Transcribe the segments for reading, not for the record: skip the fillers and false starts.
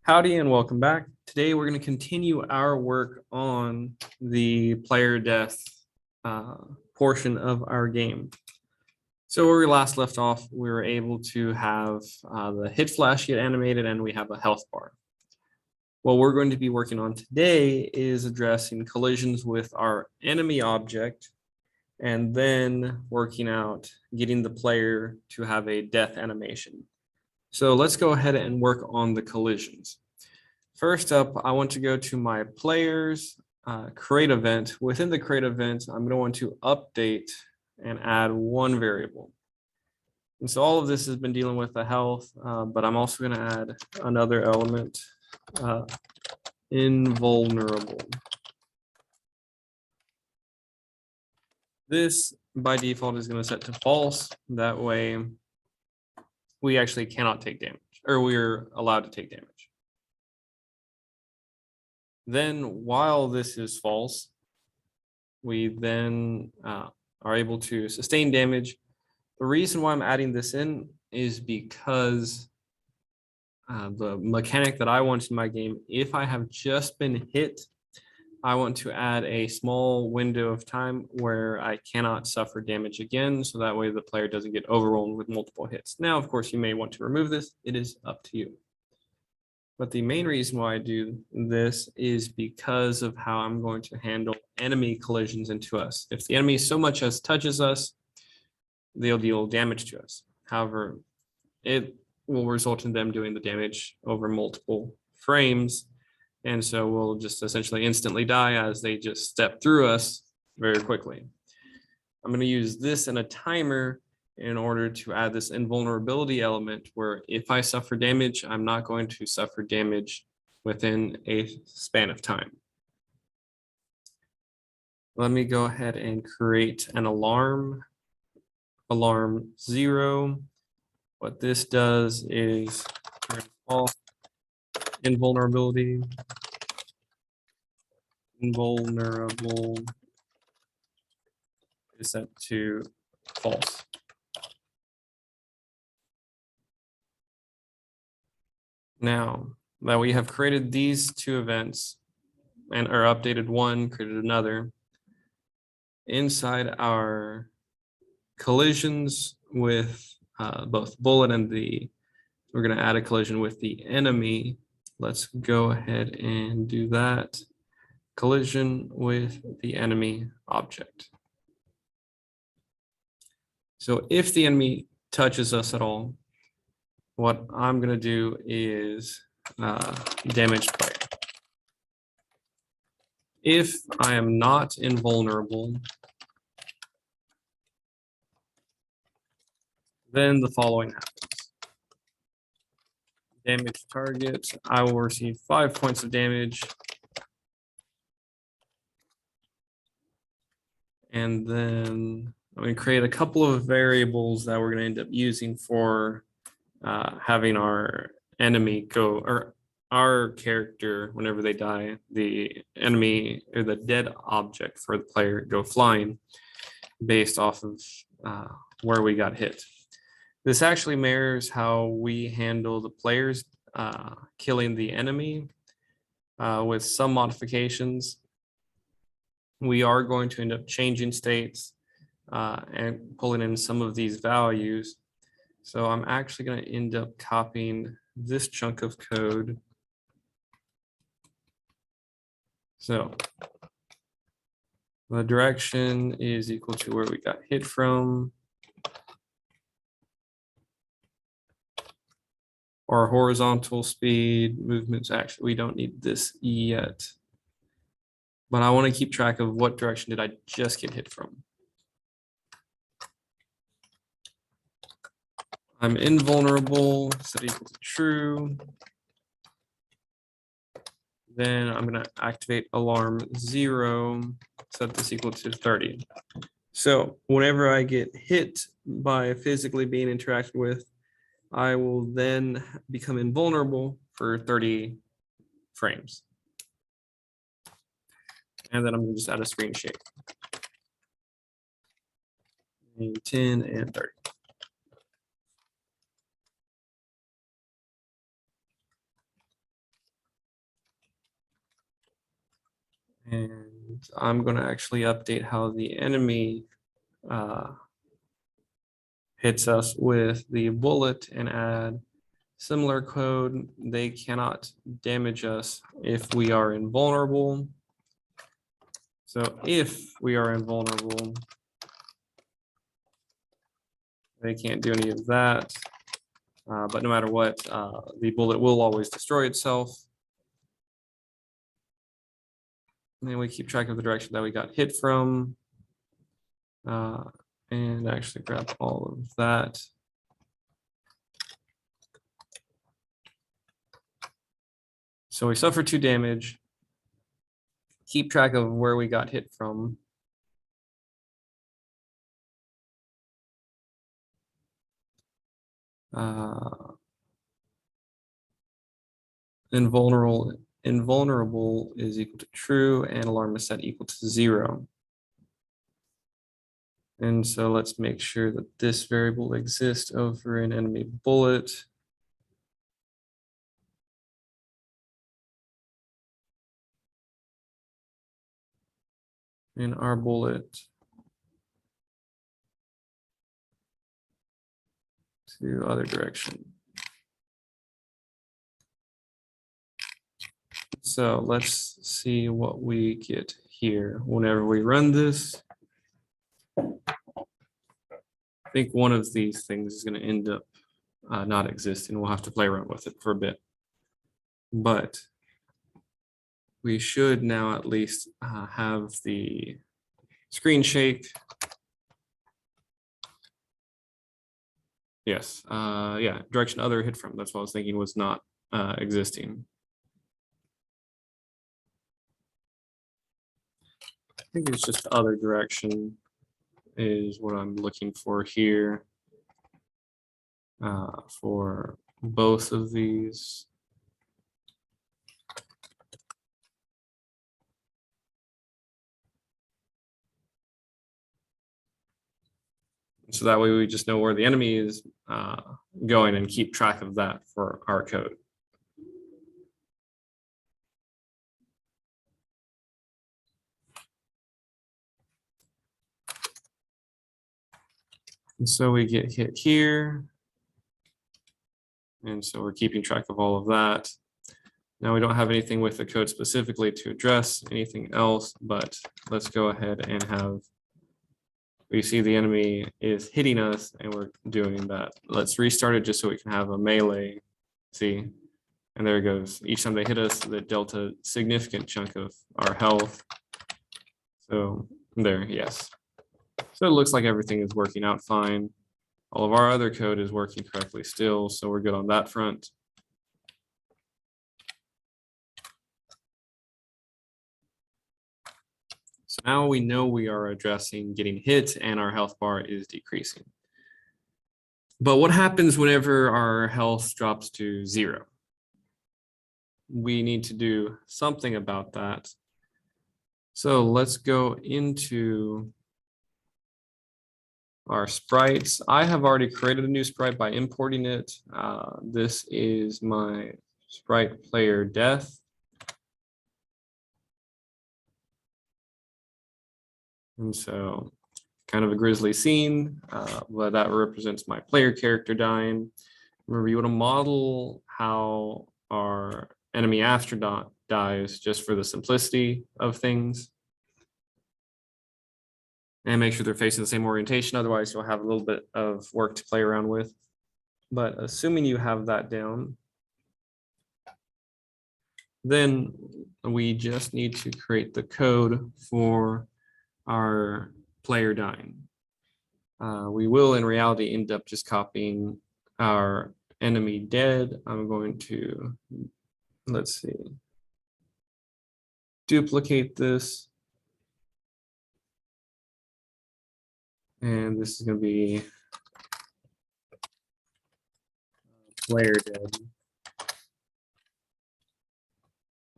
Howdy and welcome back. Today we're going to continue our work on the player death portion of our game. So where we last left off, we were able to have the hit flash get animated and we have a health bar. What we're going to be working on today is addressing collisions with our enemy object and then working out getting the player to have a death animation. So let's go ahead and work on the collisions. First up, I want to go to my players create event. Within the create event, I'm going to want to update and add one variable. And so all of this has been dealing with the health, but I'm also going to add another element, invulnerable. This by default is going to set to false. That way we actually cannot take damage, or we're allowed to take damage. Then while this is false, we then are able to sustain damage. The reason why I'm adding this in is because the mechanic that I want in my game, if I have just been hit, I want to add a small window of time where I cannot suffer damage again. So that way the player doesn't get overrun with multiple hits. Now, of course, you may want to remove this. It is up to you. But the main reason why I do this is because of how I'm going to handle enemy collisions into us. If the enemy so much as touches us, they'll deal damage to us. However, it will result in them doing the damage over multiple frames. And so we'll just essentially instantly die as they just step through us very quickly. I'm going to use this in a timer in order to add this invulnerability element where if I suffer damage, I'm not going to suffer damage within a span of time. Let me go ahead and create an alarm 0. What this does is off invulnerable is set to false. Now that we have created these two events and are updated one, created another, inside our collisions with both bullet and we're going to add a collision with the enemy. Let's go ahead and do that. Collision with the enemy object. So if the enemy touches us at all, what I'm going to do is damage player. If I am not invulnerable, then the following happens. Damage target, I will receive 5 points of damage. And then I'm going to create a couple of variables that we're going to end up using for having our enemy go, or our character, whenever they die, the enemy or the dead object for the player go flying based off of where we got hit. This actually mirrors how we handle the players killing the enemy with some modifications. We are going to end up changing states and pulling in some of these values. So I'm actually going to end up copying this chunk of code. So the direction is equal to where we got hit from. Our horizontal speed movements, actually, we don't need this yet. But I want to keep track of what direction did I just get hit from. I'm invulnerable, set equal to true. Then I'm going to activate alarm 0, set this equal to 30. So whenever I get hit by physically being interacted with, I will then become invulnerable for 30 frames. And then I'm going to just add a screen shake. 10 and 30. And I'm going to actually update how the enemy hits us with the bullet and add similar code. They cannot damage us if we are invulnerable. So if we are invulnerable, they can't do any of that. But no matter what, the bullet will always destroy itself. And then we keep track of the direction that we got hit from. And actually grab all of that. So we suffer 2 damage. Keep track of where we got hit from. Invulnerable is equal to true, and alarm is set equal to 0. And so let's make sure that this variable exists over an enemy bullet. And our bullet to other direction. So let's see what we get here whenever we run this. I think one of these things is going to end up not existing. We'll have to play around with it for a bit. But we should now at least have the screen shake. Yes, yeah, direction other hit from. That's what I was thinking was not existing. I think it's just the other direction is what I'm looking for here for both of these. So that way we just know where the enemy is going and keep track of that for our code. And so we get hit here. And so we're keeping track of all of that. Now we don't have anything with the code specifically to address anything else, but let's go ahead and have, we see the enemy is hitting us and we're doing that. Let's restart it just so we can have a melee. See, and there it goes. Each time they hit us, they dealt a significant chunk of our health. So there, yes. So it looks like everything is working out fine. All of our other code is working correctly still, so we're good on that front. So now we know we are addressing getting hit and our health bar is decreasing. But what happens whenever our health drops to 0? We need to do something about that. So let's go into our sprites. I have already created a new sprite by importing it. This is my sprite player death. And so kind of a grisly scene, but that represents my player character dying. Remember, you want to model how our enemy astronaut dies just for the simplicity of things. And make sure they're facing the same orientation. Otherwise, you'll have a little bit of work to play around with. But assuming you have that down, then we just need to create the code for our player dying. We will in reality end up just copying our enemy dead. I'm going to, let's see, duplicate this. And this is going to be player dead.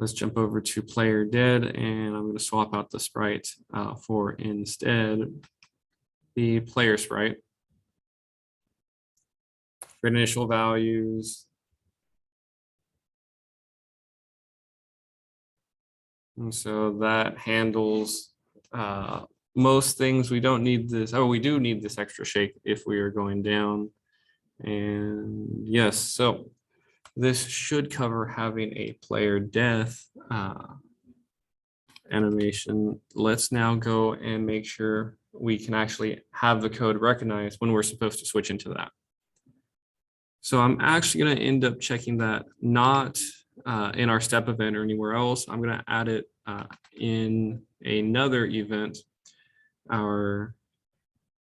Let's jump over to player dead, and I'm going to swap out the sprite for instead the player sprite. Create initial values. And so that handles most things. We don't need this. Oh, we do need this extra shake if we are going down. And yes, so this should cover having a player death animation. Let's now go and make sure we can actually have the code recognized when we're supposed to switch into that. So I'm actually going to end up checking that not in our step event or anywhere else. I'm going to add it in another event, our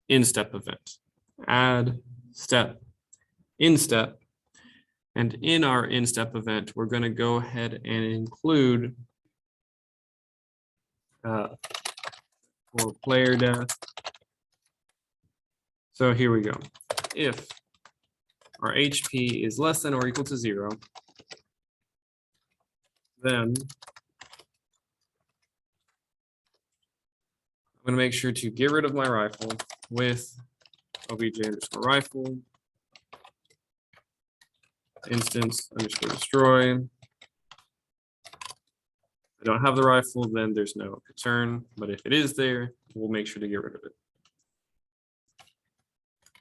in step event. Add step, in step. And in our in step event, we're going to go ahead and include for player death. So here we go. If our HP is less than or equal to 0, then I'm going to make sure to get rid of my rifle with obj_rifle instance_destroy. I don't have the rifle, then there's no concern, but if it is there, we'll make sure to get rid of it.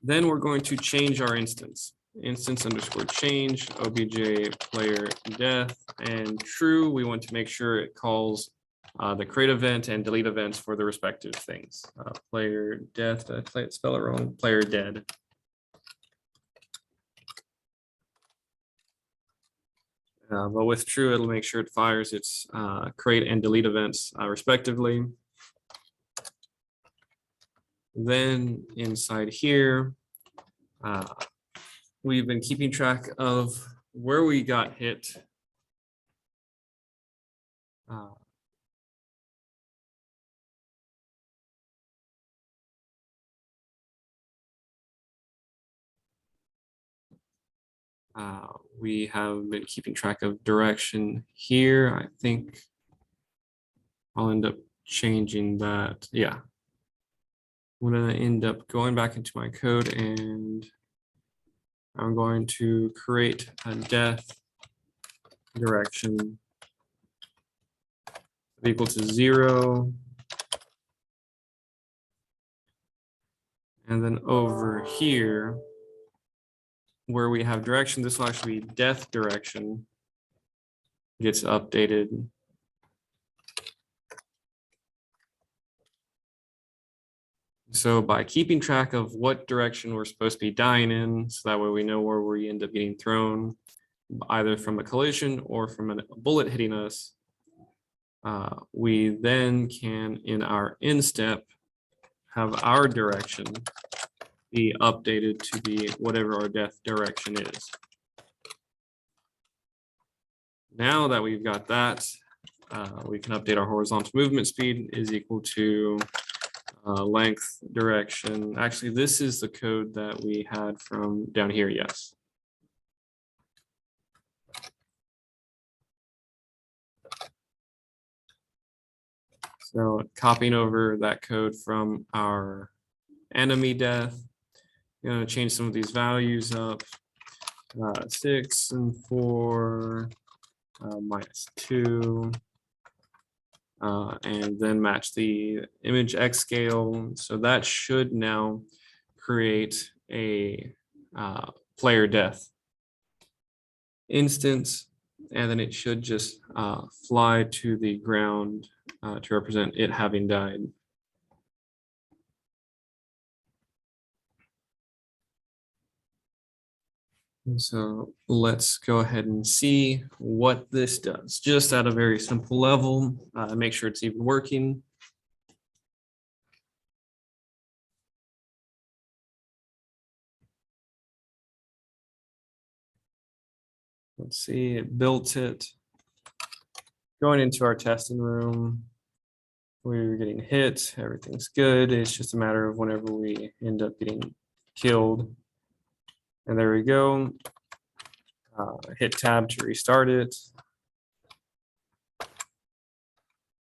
Then we're going to change our instance. Instance_change, obj player death, and true. We want to make sure it calls the create event and delete events for the respective things. Player death, did I spell it wrong? Player dead. But with true, it'll make sure it fires its create and delete events respectively. Then inside here, we've been keeping track of where we got hit. We have been keeping track of direction here. I think I'll end up changing that. Yeah. I'm going to end up going back into my code and I'm going to create a death direction equal to 0. And then over here, where we have direction, this will actually be death direction. Gets updated. So by keeping track of what direction we're supposed to be dying in, so that way we know where we end up getting thrown, either from a collision or from a bullet hitting us, we then can, in our in step, have our direction be updated to be whatever our death direction is. Now that we've got that, we can update our horizontal movement speed is equal to length direction. Actually, this is the code that we had from down here, yes. So copying over that code from our enemy death, I'm going to change some of these values up. 6 and 4 -2. And then match the image X scale. So that should now create a player death instance, and then it should just fly to the ground to represent it having died. And so let's go ahead and see what this does, just at a very simple level, make sure it's even working. Let's see, it built it. Going into our testing room, we're getting hit, everything's good. It's just a matter of whenever we end up getting killed. And there we go. Hit tab to restart it. All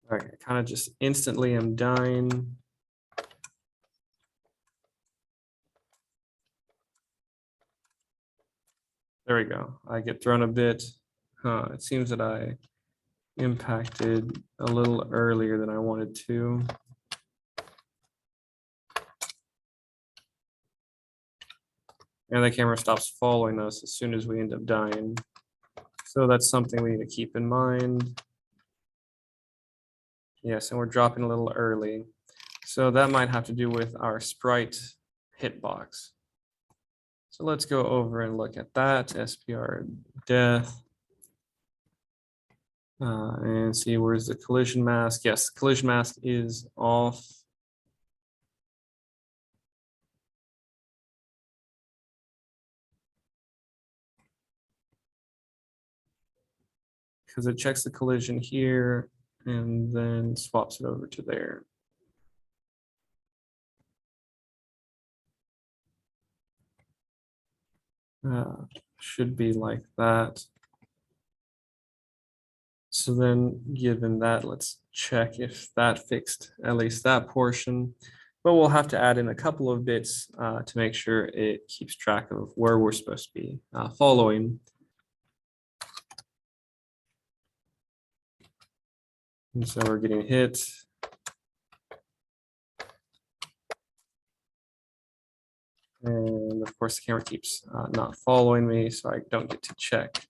right, I kind of just instantly am dying. There we go. I get thrown a bit. It seems that I impacted a little earlier than I wanted to. And the camera stops following us as soon as we end up dying. So that's something we need to keep in mind. Yes, and we're dropping a little early. So that might have to do with our sprite hitbox. So let's go over and look at that, SPR death. And see where's the collision mask. Yes, collision mask is off. Because it checks the collision here and then swaps it over to there. Should be like that. So then given that, let's check if that fixed at least that portion. But we'll have to add in a couple of bits to make sure it keeps track of where we're supposed to be following. And so we're getting hit. And of course, the camera keeps not following me, so I don't get to check.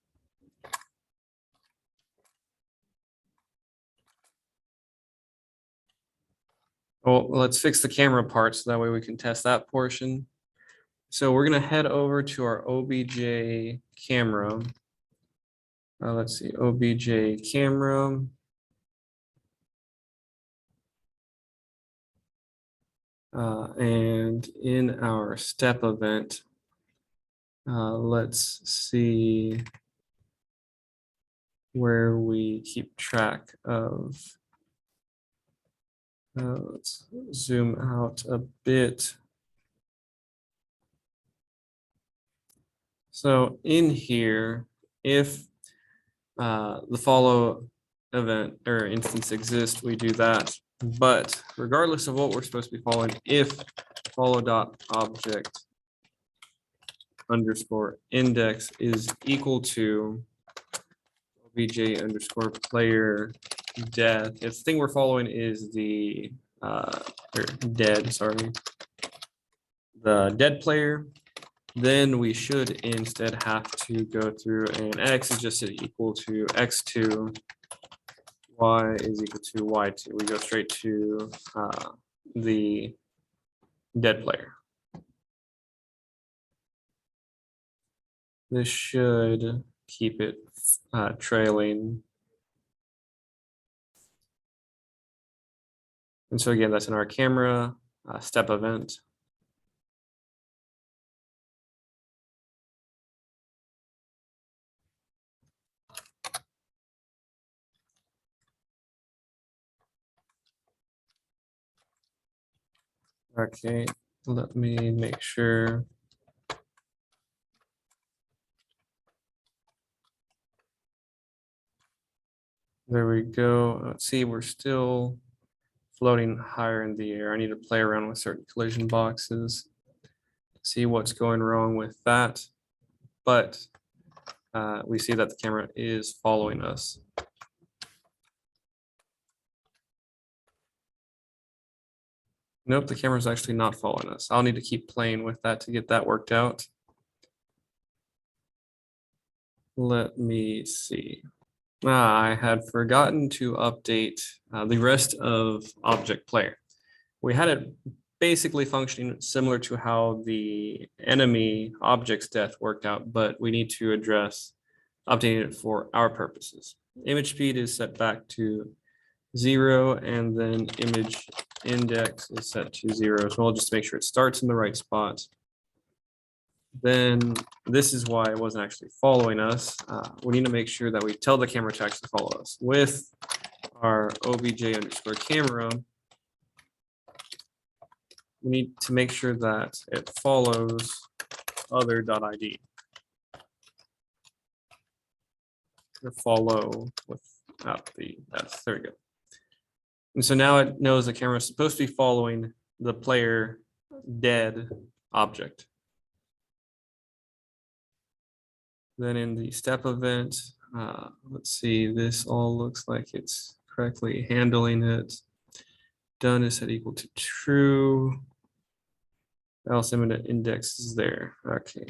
Well, let's fix the camera part so that way we can test that portion. So we're going to head over to our OBJ camera. Let's see, OBJ camera. And in our step event, let's see where we keep track of. Let's zoom out a bit. So in here, if the follow event or instance exists, we do that. But regardless of what we're supposed to be following, if follow.object underscore index is equal to obj underscore player death, if the thing we're following is the the dead player, then we should instead have to go through and x is just equal to x2, y is equal to y2. We go straight to the dead player. This should keep it trailing. And so again, that's in our camera step event. Okay, let me make sure. There we go. Let's see, we're still floating higher in the air. I need to play around with certain collision boxes, see what's going wrong with that. But we see that the camera is following us. Nope, the camera's actually not following us. I'll need to keep playing with that to get that worked out. Let me see. I had forgotten to update the rest of Object Player. We had it basically functioning similar to how the enemy object's death worked out, but we need to address updating it for our purposes. Image speed is set back to 0, and then image index is set to 0 as well, just to make sure it starts in the right spot. Then this is why it wasn't actually following us. We need to make sure that we tell the camera to actually follow us. With our obj underscore camera, we need to make sure that it follows other.id. Follow without the S. There we go. And so now it knows the camera is supposed to be following the player dead object. Then in the step event, Let's see, this all looks like it's correctly handling it. Done is set equal to true. Else imminent index is there. Okay.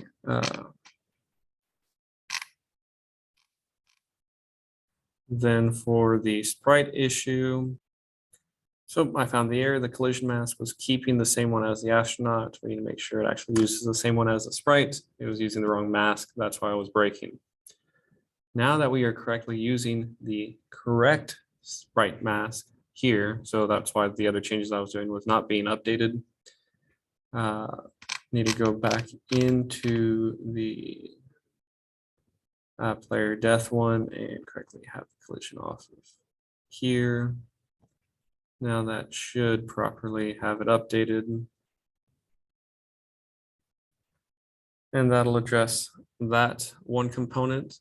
Then for the sprite issue, so I found the error. The collision mask was keeping the same one as the astronaut. We need to make sure it actually uses the same one as the sprite. It was using the wrong mask. That's why I was breaking. Now that we are correctly using the correct sprite mask here, so that's why the other changes I was doing was not being updated. Need to go back into the player death one and correctly have the collision off of here. Now that should properly have it updated. And that'll address that one component.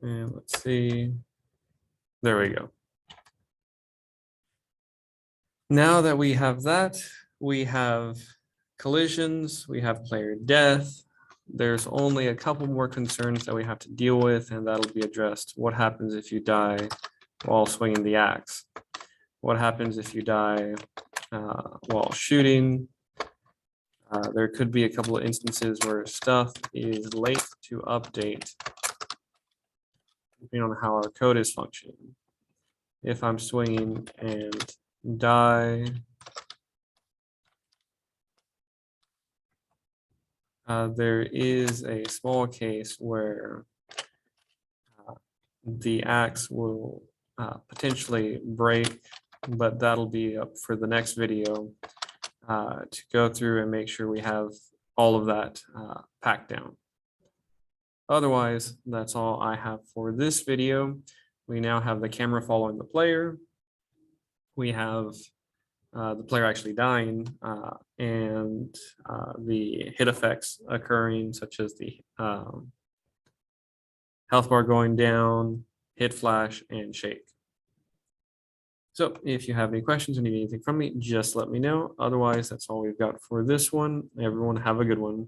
And let's see. There we go. Now that we have that, we have collisions, we have player death. There's only a couple more concerns that we have to deal with, and that'll be addressed. What happens if you die while swinging the axe? What happens if you die while shooting? There could be a couple of instances where stuff is late to update, depending on how our code is functioning. If I'm swinging and die, there is a small case where the axe will potentially break, but that'll be up for the next video to go through and make sure we have all of that packed down. Otherwise, that's all I have for this video. We now have the camera following the player. We have the player actually dying and the hit effects occurring, such as the health bar going down, hit flash, and shake. So if you have any questions or need anything from me, just let me know. Otherwise, that's all we've got for this one. Everyone have a good one.